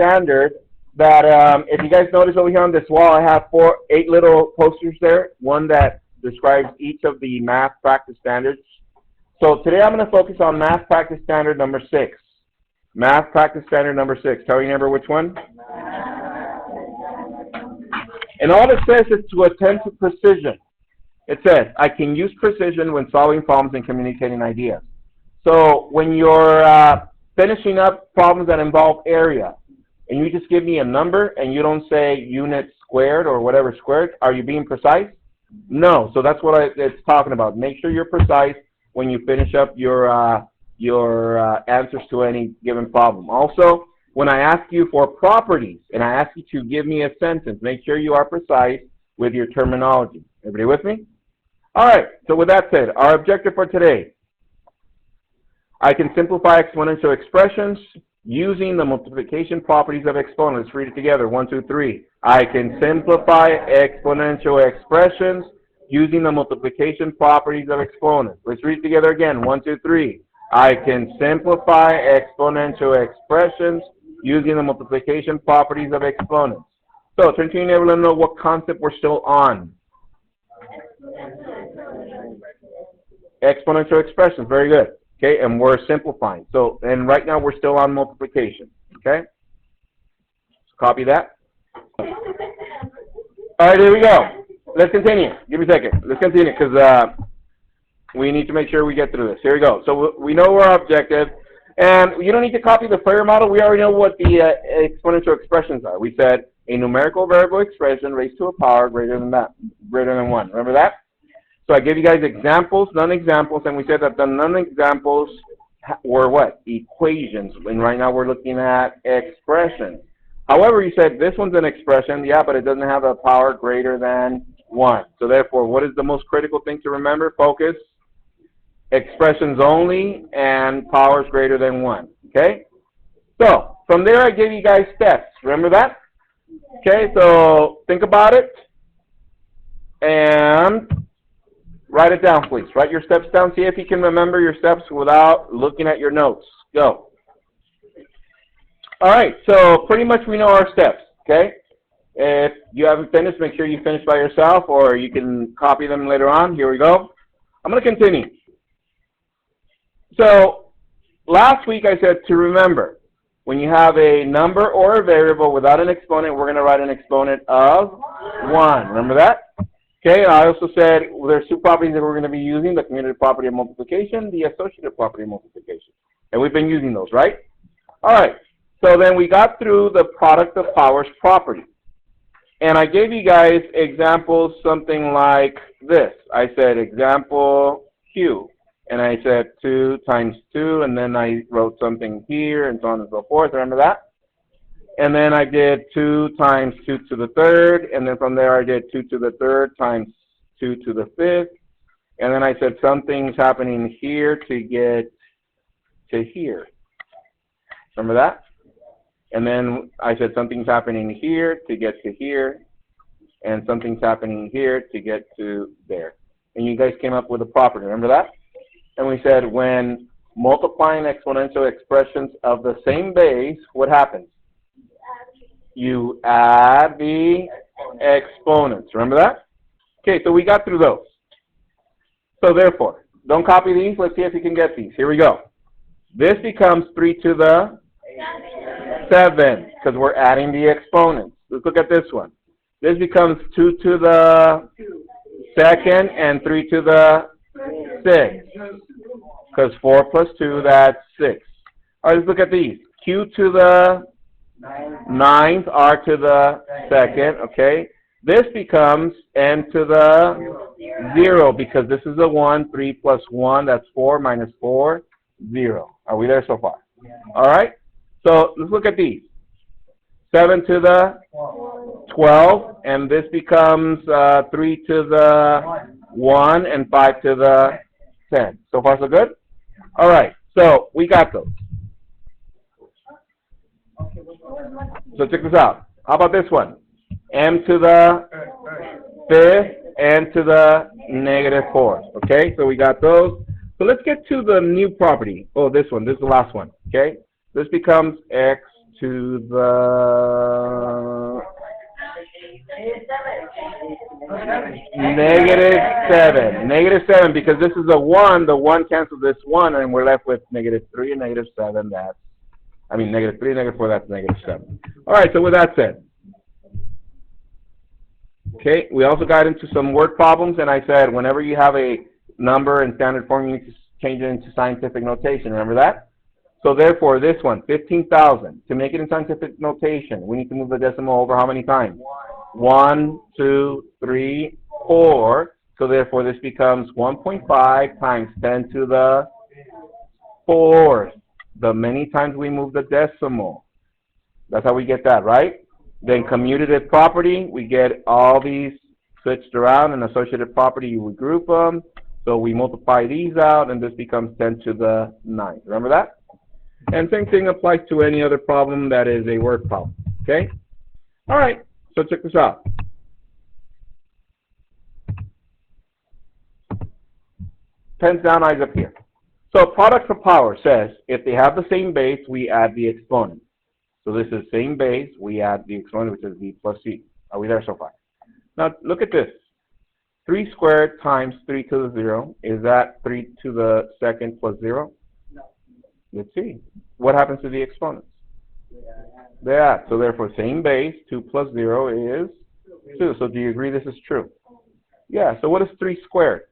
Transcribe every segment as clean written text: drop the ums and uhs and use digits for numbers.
standard that if you guys notice over here on this wall, I have 8 little posters there, one that describes each of the math practice standards. So today I'm going to focus on math practice standard number 6. Math practice standard number 6. Tell you remember which one? And all it says is to attend to precision. It says, I can use precision when solving problems and communicating ideas. So when you're finishing up problems that involve area, and you just give me a number and you don't say unit squared or whatever squared, are you being precise? No. So that's what it's talking about. Make sure you're precise when you finish up your answers to any given problem. Also, when I ask you for properties and I ask you to give me a sentence, make sure you are precise with your terminology. Everybody with me? All right. So with that said, our objective for today, I can simplify exponential expressions using the multiplication properties of exponents. Let's read it together. 1, 2, 3. I can simplify exponential expressions using the multiplication properties of exponents. Let's read it together again. 1, 2, 3. I can simplify exponential expressions using the multiplication properties of exponents. So, turn to your neighbor and know what concept we're still on. Exponential expressions. Very good. Okay, and we're simplifying. So, and right now we're still on multiplication. Okay? Copy that. All right, here we go. Let's continue. Give me a second. Let's continue because we need to make sure we get through this. Here we go. So we know our objective. And you don't need to copy the FAIR model. We already know what the exponential expressions are. We said a numerical variable expression raised to a power greater than 1. Remember that? So I gave you guys examples, non-examples, and we said that the non-examples were what? Equations. And right now we're looking at expressions. However, you said this one's an expression, yeah, but it doesn't have a power greater than 1. So therefore, what is the most critical thing to remember? Focus. Expressions only and powers greater than 1. Okay? So, from there I gave you guys steps. Remember that? Okay, so think about it. And write it down, please. Write your steps down. See if you can remember your steps without looking at your notes. Go. All right, so pretty much we know our steps, okay? If you haven't finished, make sure you finish by yourself, or you can copy them later on. Here we go. I'm going to continue. So last week I said to remember, when you have a number or a variable without an exponent, we're going to write an exponent of 1. Remember that? Okay, I also said there's 2 properties that we're going to be using, the commutative property of multiplication, the associative property of multiplication. And we've been using those, right? All right, so then we got through the product of powers property. And I gave you guys examples, something like this. I said example Q. And I said 2 times 2, and then I wrote something here, and so on and so forth. Remember that? And then I did 2 times 2 to the 3rd, and then from there I did 2 to the 3rd times 2 to the 5th. And then I said something's happening here to get to here. Remember that? And then I said something's happening here to get to here, and something's happening here to get to there. And you guys came up with a property. Remember that? And we said when multiplying exponential expressions of the same base, what happens? You add the exponents. Remember that? Okay, so we got through those. So therefore, don't copy these. Let's see if you can get these. Here we go. This becomes 3 to the 7 because we're adding the exponents. Let's look at this one. This becomes 2 to the 2nd and 3 to the 6. Because 4 plus 2, that's 6. All right, let's look at these. Q to the 9th, R to the 2nd, okay? This becomes N to the 0 because this is a 1. 3 plus 1, that's 4 minus 4, 0. Are we there so far? All right? So let's look at these. 7 to the 12, and this becomes 3 to the 1 and 5 to the 10. So far, so good? All right, so we got those. So check this out. How about this one? M to the 5th, N to the negative 4th. Okay, so we got those. So let's get to the new property. Oh, this one. This is the last one. Okay, this becomes X to the -7. -7, because this is a 1. The 1 cancels this 1, and we're left with -3 and -7. That's, I mean, -3 and -4, that's -7. All right, so with that said, okay, we also got into some word problems, and I said whenever you have a number in standard form, you need to change it into scientific notation. Remember that? So therefore, this one, 15,000, to make it in scientific notation, we need to move the decimal over how many times? 1, 2, 3, 4. So therefore, this becomes 1.5 times 10 to the 4th. The many times we move the decimal. That's how we get that, right? Then commutative property, we get all these switched around, and associative property, we group them. So we multiply these out, and this becomes 10 to the 9th. Remember that? And same thing applies to any other problem that is a word problem. Okay? All right. So check this out. Pens down, eyes up here. So product for power says if they have the same base, we add the exponent. So this is same base, we add the exponent, which is b plus c. Are we there so far? Now look at this. 3 squared times 3 to the 0. Is that 3 to the 2nd plus 0? No. Let's see. What happens to the exponents? They add. So therefore, same base, 2 plus 0 is 2. So do you agree this is true? Yeah. So what is 3 squared?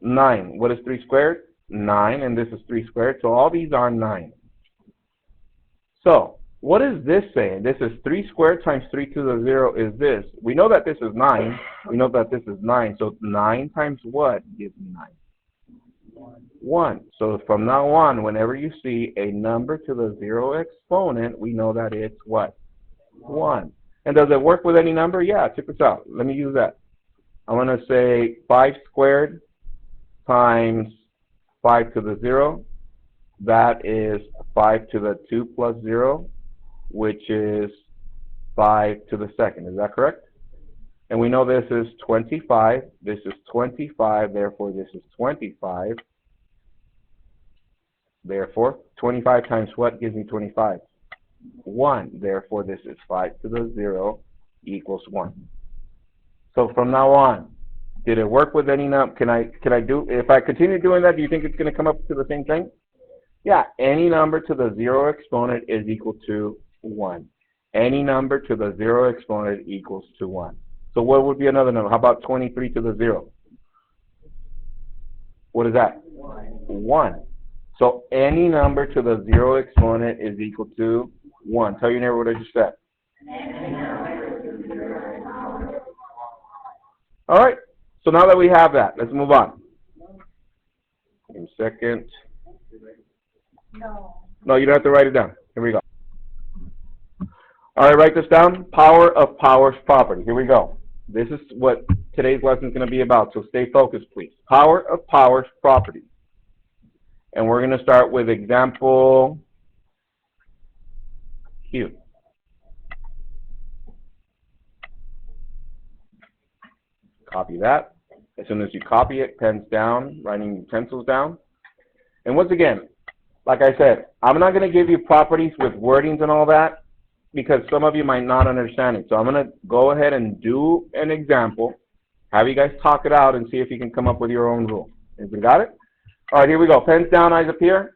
9. What is 3 squared? 9. And this is 3 squared. So all these are 9. So what is this saying? This is 3 squared times 3 to the 0 is this. We know that this is 9. We know that this is 9. So 9 times what gives me 9? 1. So from now on, whenever you see a number to the 0 exponent, we know that it's what? 1. And does it work with any number? Yeah, check this out. Let me use that. I'm going to say 5 squared times 5 to the 0. That is 5 to the 2 plus 0, which is 5 to the 2nd. Is that correct? And we know this is 25. This is 25. Therefore, this is 25. Therefore, 25 times what gives me 25? 1. Therefore, this is 5 to the 0 equals 1. So from now on, did it work with any number? Can I do, if I continue doing that, do you think it's going to come up to the same thing? Yeah, any number to the 0 exponent is equal to 1. Any number to the 0 exponent equals to 1. So what would be another number? How about 23 to the 0? What is that? 1. So any number to the 0 exponent is equal to 1. Tell your neighbor what I just said. All right. So now that we have that, let's move on. Give me a second. No, you don't have to write it down. Here we go. All right, write this down. Power of powers property. Here we go. This is what today's lesson is going to be about, so stay focused, please. Power of powers property. And we're going to start with example Q. Copy that. As soon as you copy it, pens down, writing utensils down. And once again, like I said, I'm not going to give you properties with wordings and all that because some of you might not understand it. So I'm going to go ahead and do an example, have you guys talk it out and see if you can come up with your own rule. Everybody got it? All right, here we go. Pens down, eyes up here.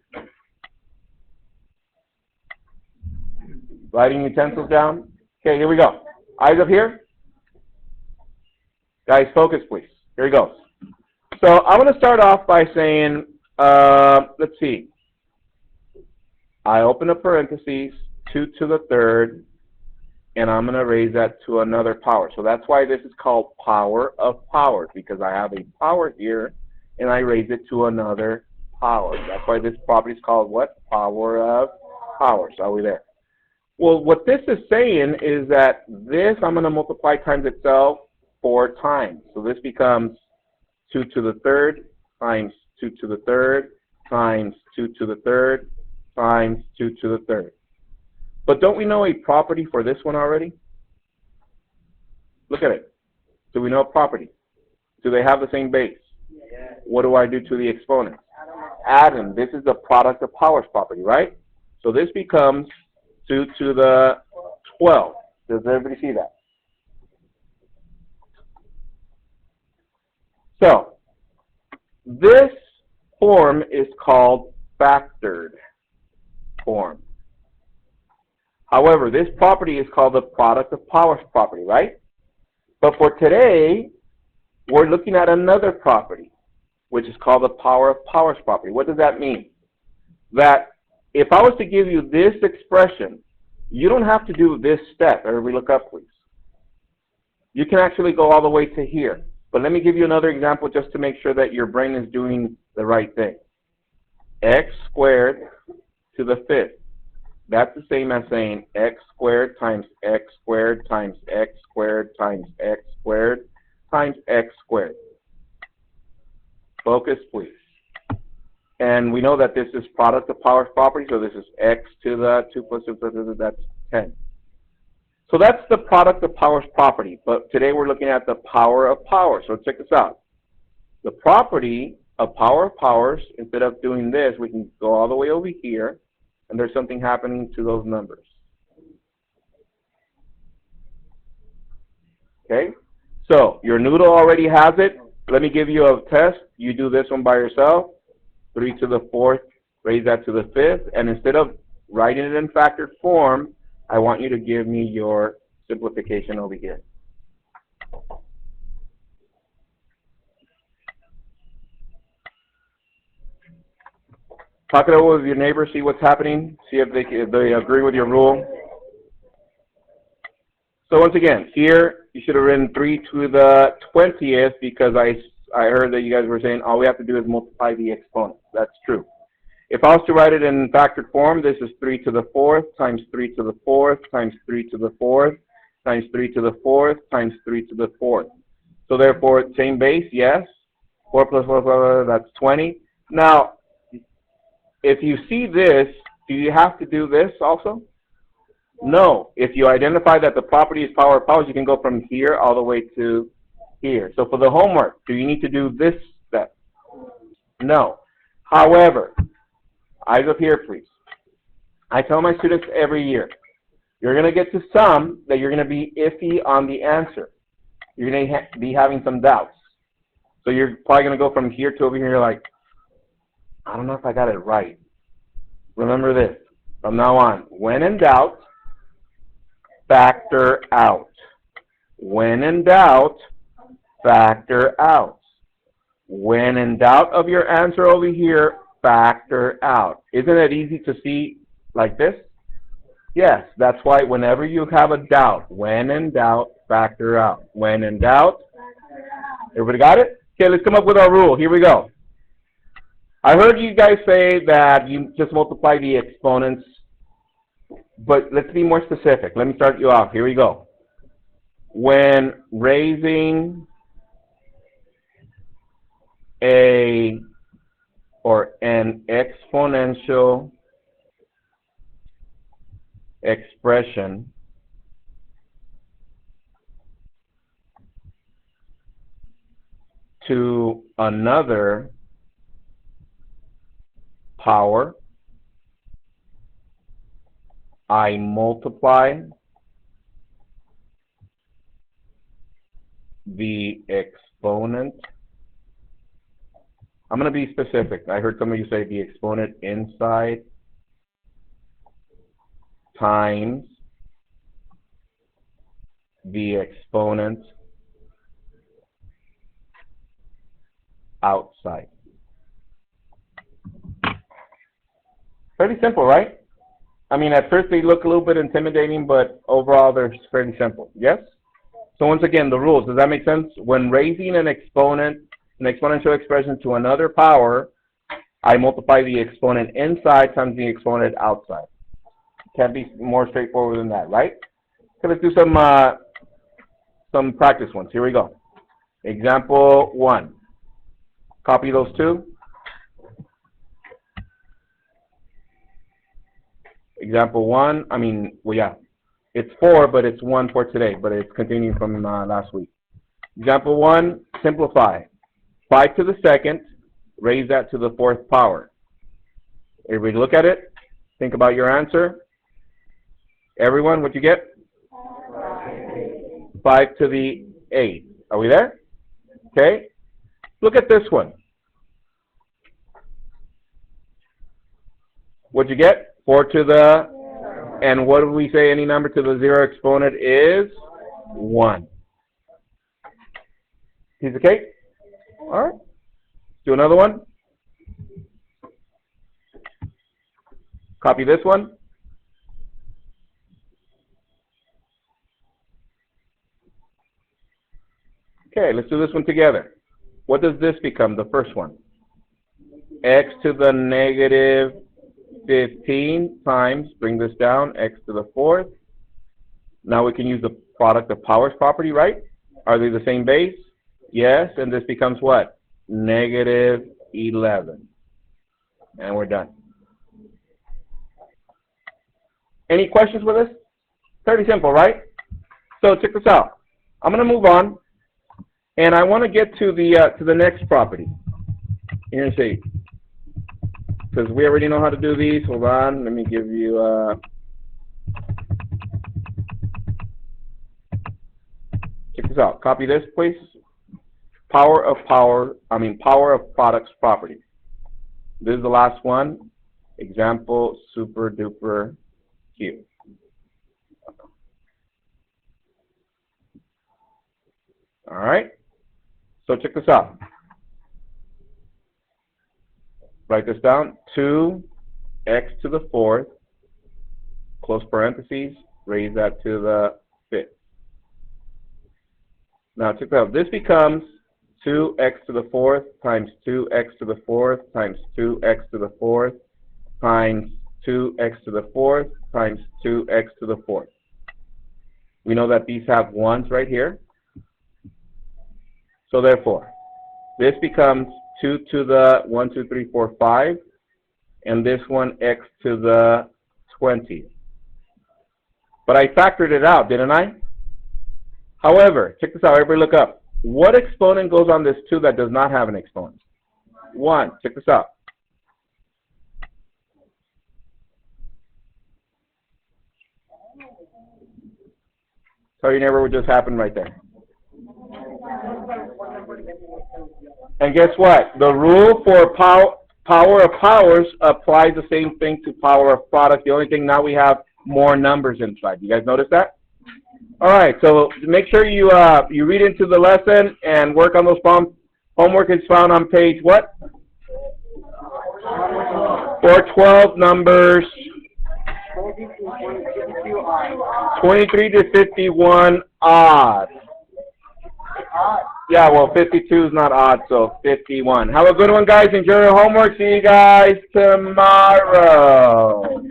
Writing utensils down. Okay, here we go. Eyes up here. Guys, focus, please. Here he goes. So I'm going to start off by saying, let's see. I open a parentheses, 2 to the 3rd, and I'm going to raise that to another power. So that's why this is called power of powers, because I have a power here, and I raise it to another power. That's why this property is called what? Power of powers. Are we there? Well, what this is saying is that this I'm going to multiply times itself 4 times. So this becomes 2 to the 3rd times 2 to the 3rd times 2 to the 3rd times 2 to the 3rd. But don't we know a property for this one already? Look at it. Do we know a property? Do they have the same base? What do I do to the exponents? Add them. This is the product of powers property, right? So this becomes 2 to the 12. Does everybody see that? So this form is called factored form. However, this property is called the product of powers property, right? But for today, we're looking at another property, which is called the power of powers property. What does that mean? That if I was to give you this expression, you don't have to do this step. Everybody look up, please. You can actually go all the way to here. But let me give you another example just to make sure that your brain is doing the right thing. X squared to the fifth. That's the same as saying x squared times x squared times x squared times x squared times x squared. Focus, please. And we know that this is product of powers property, so this is x to the 2 plus 2 plus 2, that's 10. So that's the product of powers property, but today we're looking at the power of powers. So check this out. The property of power of powers, instead of doing this, we can go all the way over here, and there's something happening to those numbers. Okay? So your noodle already has it. Let me give you a test. You do this one by yourself. 3 to the 4th, raise that to the 5th, and instead of writing it in factored form, I want you to give me your simplification over here. Talk it over with your neighbor, see what's happening, see if they agree with your rule. So once again, here you should have written 3 to the 20th because I heard that you guys were saying all we have to do is multiply the exponents. That's true. If I was to write it in factored form, this is 3 to the 4th times 3 to the 4th times 3 to the 4th times 3 to the 4th times 3 to the 4th. So therefore, same base, yes. 4 plus 4, blah, blah, blah, that's 20. Now, if you see this, do you have to do this also? No. If you identify that the property is power of powers, you can go from here all the way to here. So for the homework, do you need to do this step? No. However, eyes up here, please. I tell my students every year, you're going to get to some that you're going to be iffy on the answer. You're going to be having some doubts. So you're probably going to go from here to over here, you're like, I don't know if I got it right. Remember this, from now on, when in doubt, factor out. When in doubt, factor out. When in doubt of your answer over here, factor out. Isn't it easy to see like this? Yes, that's why whenever you have a doubt, when in doubt, factor out. When in doubt, everybody got it? Okay, let's come up with our rule. Here we go. I heard you guys say that you just multiply the exponents, but let's be more specific. Let me start you off. Here we go. When raising an exponential expression to another power, I multiply the exponent. I'm going to be specific. I heard some of you say the exponent inside times the exponent outside. Pretty simple, right? I mean, at first they look a little bit intimidating, but overall they're fairly simple. Yes? So once again, the rules. Does that make sense? When raising an exponent, an exponential expression to another power, I multiply the exponent inside times the exponent outside. Can't be more straightforward than that, right? So let's do some practice ones. Here we go. Example 1. Copy those two. Example 1, it's 4, but it's 1 for today, but it's continuing from last week. Example 1, simplify. 5 to the 2nd, raise that to the 4th power. Everybody look at it. Think about your answer. Everyone, what'd you get? 5 to the 8. Are we there? Okay. Look at this one. What'd you get? 4 to the, and what do we say any number to the 0 exponent is? 1. Piece of cake? All right. Do another one. Copy this one. Okay, let's do this one together. What does this become, the first one? X to the negative 15 times, bring this down, x to the 4th. Now we can use the product of powers property, right? Are they the same base? Yes, and this becomes what? Negative 11. And we're done. Any questions with this? Pretty simple, right? So check this out. I'm going to move on, and I want to get to the next property. Here and see, because we already know how to do these. Hold on, let me give you. Check this out. Copy this, please. Power of products property. This is the last one. Example super duper Q. All right. So check this out. Write this down. 2x to the 4th, close parentheses, raise that to the 5th. Now check this out. This becomes 2x to the 4th times 2x to the 4th times 2x to the 4th times 2x to the 4th times 2x to the 4th. We know that these have 1s right here. So therefore, this becomes 2 to the 1, 2, 3, 4, 5, and this one x to the 20. But I factored it out, didn't I? However, check this out, everybody look up. What exponent goes on this 2 that does not have an exponent? 1. Check this out. Tell your neighbor what just happened right there. And guess what? The rule for power of powers applies the same thing to power of product. The only thing now we have more numbers inside. You guys notice that? All right. So make sure you you read into the lesson and work on those problems. Homework is found on page what? 412, numbers 23 to 51 odd. Yeah, well, 52 is not odd, so 51. Have a good one, guys. Enjoy your homework. See you guys tomorrow.